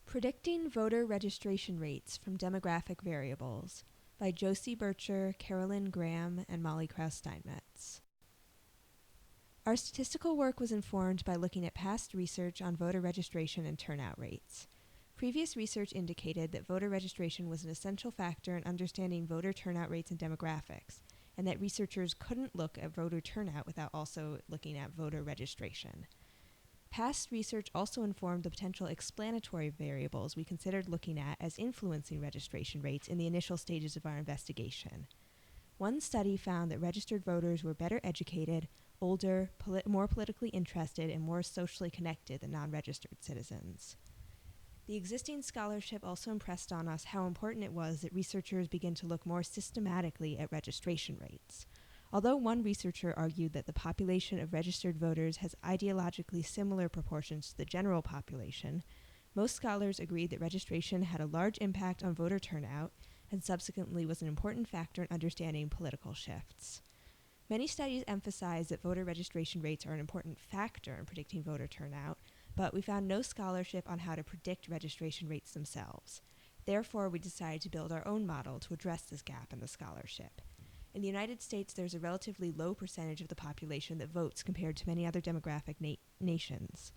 Predicting Voter Registration Rates from Demographic Variables by Josie Bircher, Carolyn Graham, and Molly Krauss-Steinmetz. Our statistical work was informed by looking at past research on voter registration and turnout rates. Previous research indicated that voter registration was an essential factor in understanding voter turnout rates and demographics, and that researchers couldn't look at voter turnout without also looking at voter registration. Past research also informed the potential explanatory variables we considered looking at as influencing registration rates in the initial stages of our investigation. One study found that registered voters were better educated, older, more politically interested, and more socially connected than non-registered citizens. The existing scholarship also impressed on us how important it was that researchers begin to look more systematically at registration rates. Although one researcher argued that the population of registered voters has ideologically similar proportions to the general population, most scholars agreed that registration had a large impact on voter turnout and subsequently was an important factor in understanding political shifts. Many studies emphasize that voter registration rates are an important factor in predicting voter turnout, but we found no scholarship on how to predict registration rates themselves. Therefore, we decided to build our own model to address this gap in the scholarship. In the United States, there's a relatively low percentage of the population that votes compared to many other demographic nations.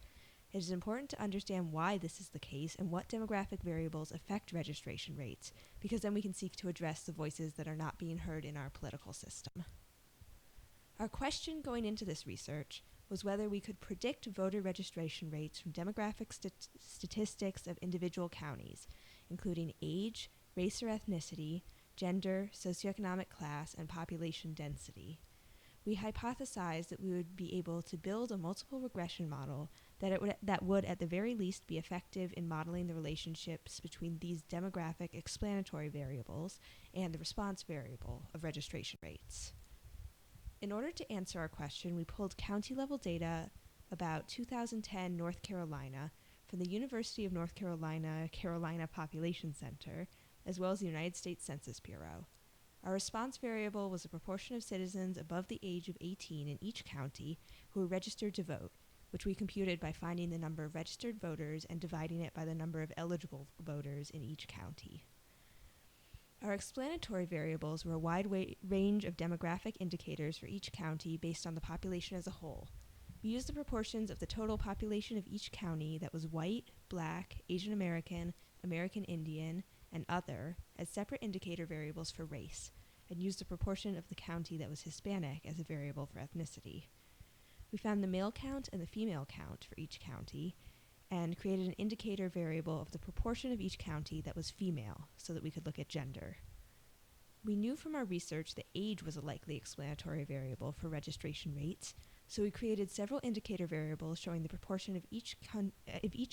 It is important to understand why this is the case and what demographic variables affect registration rates, because then we can seek to address the voices that are not being heard in our political system. Our question going into this research was whether we could predict voter registration rates from demographic statistics of individual counties, including age, race or ethnicity, gender, socioeconomic class, and population density. We hypothesized that we would be able to build a multiple regression model that would at the very least be effective in modeling the relationships between these demographic explanatory variables and the response variable of registration rates. In order to answer our question, we pulled county-level data about 2010 North Carolina from the University of North Carolina Carolina Population Center, as well as the United States Census Bureau. Our response variable was the proportion of citizens above the age of 18 in each county who were registered to vote, which we computed by finding the number of registered voters and dividing it by the number of eligible voters in each county. Our explanatory variables were a wide range of demographic indicators for each county based on the population as a whole. We used the proportions of the total population of each county that was white, black, Asian American, American Indian, and other as separate indicator variables for race, and used the proportion of the county that was Hispanic as a variable for ethnicity. We found the male count and the female count for each county, and created an indicator variable of the proportion of each county that was female, so that we could look at gender. We knew from our research that age was a likely explanatory variable for registration rates, so we created several indicator variables showing the proportion of each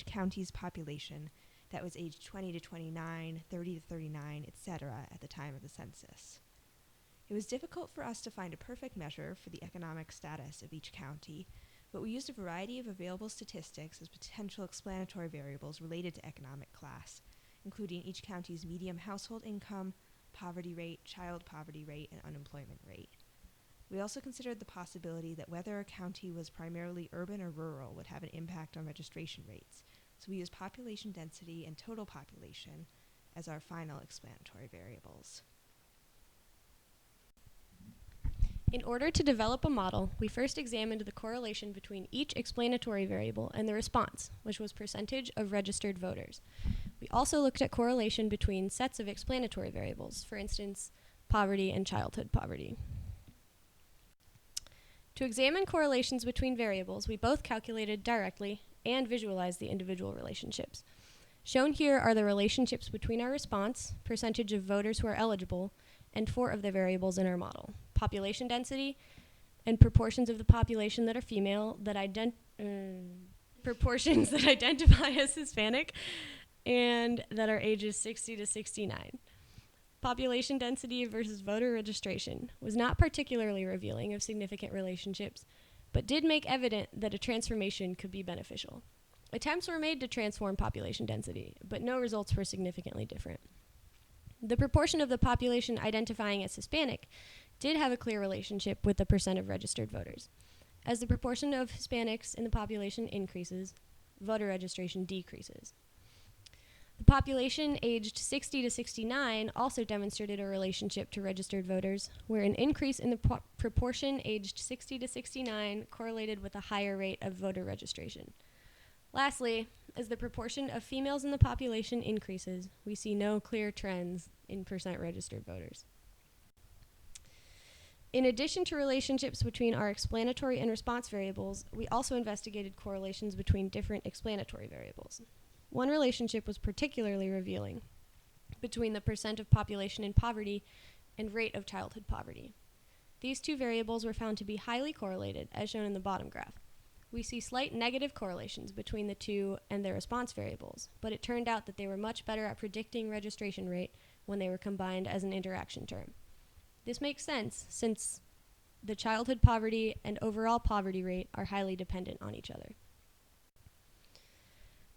county's population that was aged 20 to 29, 30 to 39, etc. at the time of the census. It was difficult for us to find a perfect measure for the economic status of each county, but we used a variety of available statistics as potential explanatory variables related to economic class, including each county's median household income, poverty rate, child poverty rate, and unemployment rate. We also considered the possibility that whether a county was primarily urban or rural would have an impact on registration rates, so we used population density and total population as our final explanatory variables. In order to develop a model, we first examined the correlation between each explanatory variable and the response, which was percentage of registered voters. We also looked at correlation between sets of explanatory variables, for instance, poverty and childhood poverty. To examine correlations between variables, we both calculated directly and visualized the individual relationships. Shown here are the relationships between our response, percentage of voters who are eligible, and 4 of the variables in our model: population density, and proportions of the population that are female, proportions that identify as Hispanic, and that are ages 60 to 69. Population density versus voter registration was not particularly revealing of significant relationships, but did make evident that a transformation could be beneficial. Attempts were made to transform population density, but no results were significantly different. The proportion of the population identifying as Hispanic did have a clear relationship with the percent of registered voters. As the proportion of Hispanics in the population increases, voter registration decreases. population aged 60 to 69 also demonstrated a relationship to registered voters, where an increase in the proportion aged 60 to 69 correlated with a higher rate of voter registration. Lastly, as the proportion of females in the population increases, we see no clear trends in percent registered voters. In addition to relationships between our explanatory and response variables, we also investigated correlations between different explanatory variables. One relationship was particularly revealing between the percent of population in poverty and rate of childhood poverty. These two variables were found to be highly correlated, as shown in the bottom graph. We see slight negative correlations between the two and their response variables, but it turned out that they were much better at predicting registration rate when they were combined as an interaction term. This makes sense since the childhood poverty and overall poverty rate are highly dependent on each other.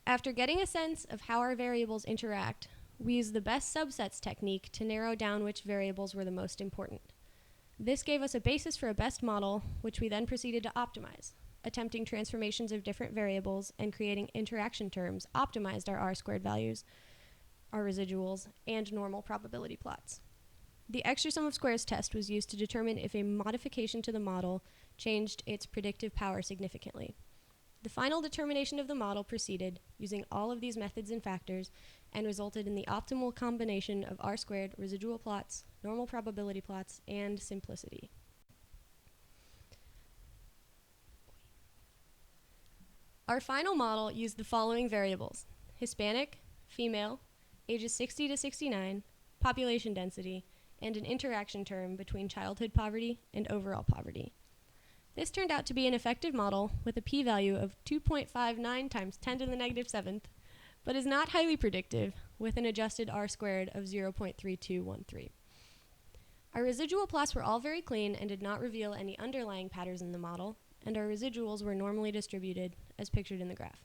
After getting a sense of how our variables interact, we used the best subsets technique to narrow down which variables were the most important. This gave us a basis for a best model, which we then proceeded to optimize. Attempting transformations of different variables and creating interaction terms optimized our R-squared values, our residuals, and normal probability plots. The extra sum of squares test was used to determine if a modification to the model changed its predictive power significantly. The final determination of the model proceeded using all of these methods and factors and resulted in the optimal combination of R-squared, residual plots, normal probability plots, and simplicity. Our final model used the following variables: Hispanic, female, ages 60 to 69, population density, and an interaction term between childhood poverty and overall poverty. This turned out to be an effective model with a p-value of 2.59 times 10 to the negative 7th, but is not highly predictive with an adjusted R-squared of 0.3213. Our residual plots were all very clean and did not reveal any underlying patterns in the model, and our residuals were normally distributed as pictured in the graph.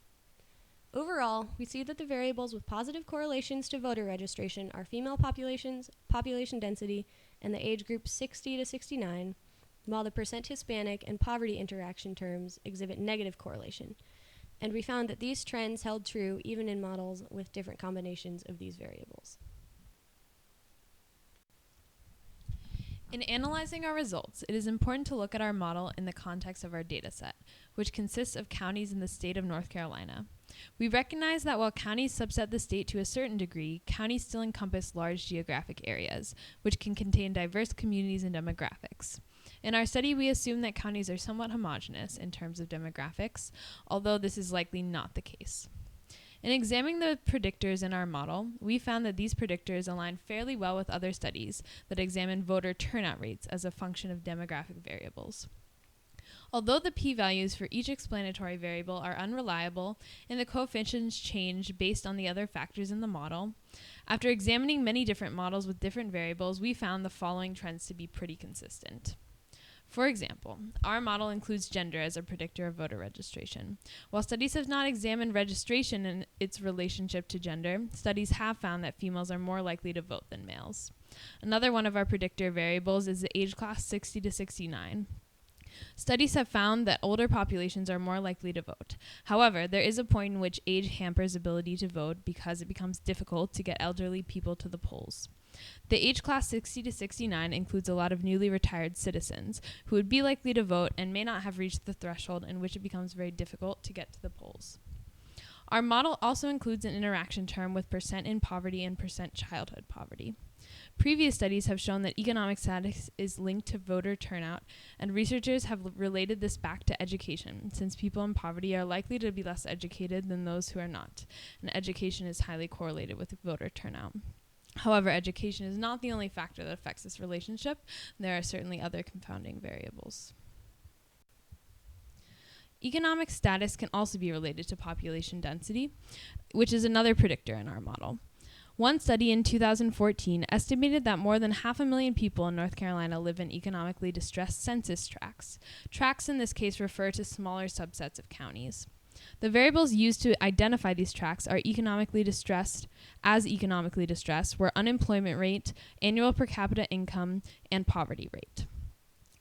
Overall, we see that the variables with positive correlations to voter registration are female populations, population density, and the age group 60 to 69, while the percent Hispanic and poverty interaction terms exhibit negative correlation. And we found that these trends held true even in models with different combinations of these variables. In analyzing our results, it is important to look at our model in the context of our data set, which consists of counties in the state of North Carolina. We recognize that while counties subset the state to a certain degree, counties still encompass large geographic areas, which can contain diverse communities and demographics. In our study, we assume that counties are somewhat homogeneous in terms of demographics, although this is likely not the case. In examining the predictors in our model, we found that these predictors align fairly well with other studies that examine voter turnout rates as a function of demographic variables. Although the p-values for each explanatory variable are unreliable and the coefficients change based on the other factors in the model, after examining many different models with different variables, we found the following trends to be pretty consistent. For example, our model includes gender as a predictor of voter registration. While studies have not examined registration and its relationship to gender, studies have found that females are more likely to vote than males. Another one of our predictor variables is the age class 60 to 69. Studies have found that older populations are more likely to vote. However, there is a point in which age hampers ability to vote because it becomes difficult to get elderly people to the polls. The age class 60 to 69 includes a lot of newly retired citizens who would be likely to vote and may not have reached the threshold in which it becomes very difficult to get to the polls. Our model also includes an interaction term with percent in poverty and percent childhood poverty. Previous studies have shown that economic status is linked to voter turnout, and researchers have related this back to education, since people in poverty are likely to be less educated than those who are not, and education is highly correlated with voter turnout. However, education is not the only factor that affects this relationship. There are certainly other confounding variables. Economic status can also be related to population density, which is another predictor in our model. One study in 2014 estimated that more than 500,000 people in North Carolina live in economically distressed census tracts. Tracts in this case refer to smaller subsets of counties. The variables used to identify these tracts are economically distressed, where unemployment rate, annual per capita income, and poverty rate.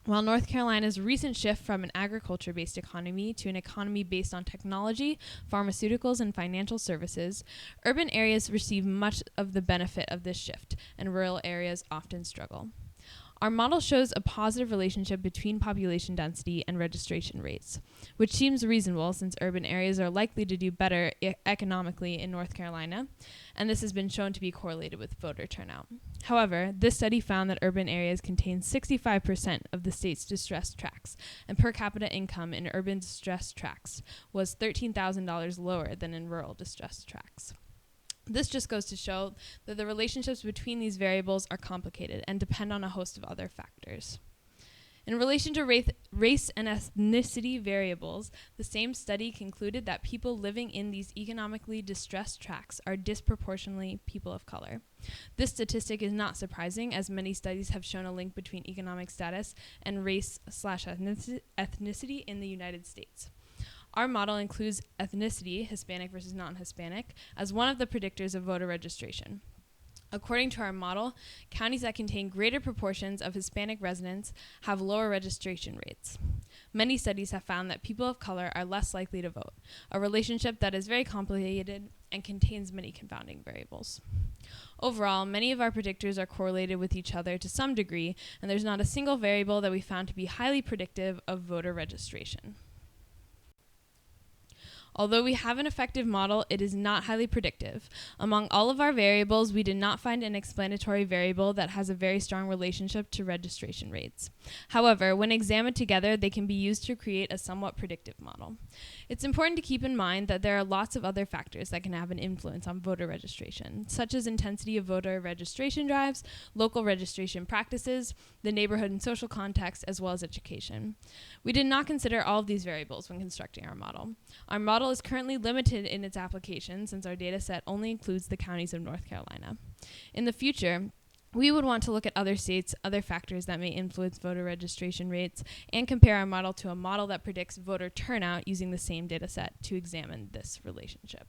While North Carolina's recent shift from an agriculture-based economy to an economy based on technology, pharmaceuticals, and financial services, urban areas receive much of the benefit of this shift, and rural areas often struggle. Our model shows a positive relationship between population density and registration rates, which seems reasonable since urban areas are likely to do better economically in North Carolina, and this has been shown to be correlated with voter turnout. However, this study found that urban areas contain 65% of the state's distressed tracts, and per capita income in urban distressed tracts was $13,000 lower than in rural distressed tracts. This just goes to show that the relationships between these variables are complicated and depend on a host of other factors. In relation to race and ethnicity variables, the same study concluded that people living in these economically distressed tracts are disproportionately people of color. This statistic is not surprising, as many studies have shown a link between economic status and race/ethnicity in the United States. Our model includes ethnicity, Hispanic versus non-Hispanic, as one of the predictors of voter registration. According to our model, counties that contain greater proportions of Hispanic residents have lower registration rates. Many studies have found that people of color are less likely to vote, a relationship that is very complicated and contains many confounding variables. Overall, many of our predictors are correlated with each other to some degree, and there's not a single variable that we found to be highly predictive of voter registration. Although we have an effective model, it is not highly predictive. Among all of our variables, we did not find an explanatory variable that has a very strong relationship to registration rates. However, when examined together, they can be used to create a somewhat predictive model. It's important to keep in mind that there are lots of other factors that can have an influence on voter registration, such as intensity of voter registration drives, local registration practices, the neighborhood and social context, as well as education. We did not consider all of these variables when constructing our model. Our model is currently limited in its application since our data set only includes the counties of North Carolina. In the future, we would want to look at other states, other factors that may influence voter registration rates, and compare our model to a model that predicts voter turnout using the same data set to examine this relationship.